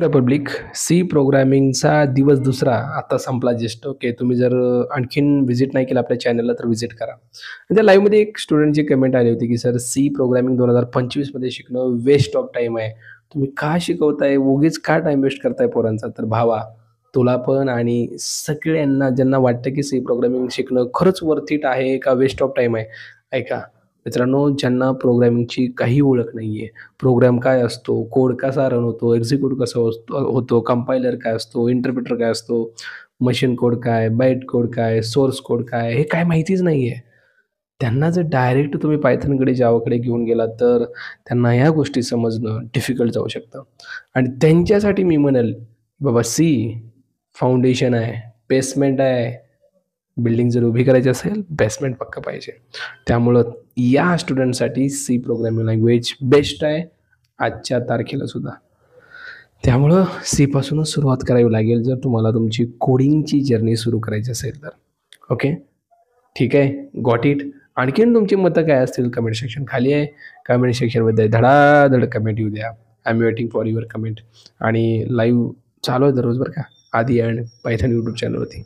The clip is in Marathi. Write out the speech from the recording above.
रिपब्लिक सी प्रोग्रामिंगचा दिवस दुसरा आता संपला जस्ट. ओके. तुम्ही जर आणखीन व्हिजिट नाही केलं आपल्या चॅनलला तर व्हिजिट करा. आणि त्या लाईव्हमध्ये एक स्टुडंटची कमेंट आली होती, की "सर सी प्रोग्रामिंग 2025 मध्ये शिकणं वेस्ट ऑफ टाईम आहे. तुम्ही का शिकवताय? उगीच का टाईम वेस्ट करताय पोरांचा?" तर भावा, तुला पण आणि सगळ्यांना ज्यांना वाटतं, की सी प्रोग्रामिंग शिकणं खरंच वर्थ इट आहे का वेस्ट ऑफ टाईम आहे? ऐका मित्रांनो, ज्यांना प्रोग्रामिंगची काही ओळख नाहीये, प्रोग्राम काय असतो, कोड कसा रन होतो, एक्झिक्यूट कसं होतो, कंपायलर काय असतो, इंटरप्रिटर काय असतो, मशीन कोड काय, बाईट कोड काय, सोर्स कोड काय, हे काय माहितीच नाहीये. त्यांना जर डायरेक्ट तुम्ही पायथनकडे, जावाकडे घेऊन गेलात, तर त्यांना ह्या गोष्टी समजणं डिफिकल्ट जाऊ शकतं. आणि त्यांच्यासाठी मी म्हणेल, बाबा सी फाउंडेशन आहे, बेसमेंट आहे. बिल्डिंग जर उभी करायची असेल, बेसमेंट पक्कं पाहिजे. त्यामुळं या स्टुडंटसाठी सी प्रोग्रामिंग लँग्वेज बेस्ट आहे, आजच्या तारखेला सुद्धा. त्यामुळं सीपासूनच सुरुवात करावी लागेल, जर तुम्हाला तुमची कोडिंगची जर्नी सुरू करायची असेल तर. ओके. ठीक आहे. Got it. आणखीन तुमची मतं काय असतील कमेंट सेक्शन खाली आहे. कमेंट सेक्शनमध्ये धडाधड कमेंट येऊ द्या. I am waiting for your comment. आणि लाईव्ह चालू आहे दररोज बरं का. आदी अँड पायथन यूट्यूब चॅनलवरती.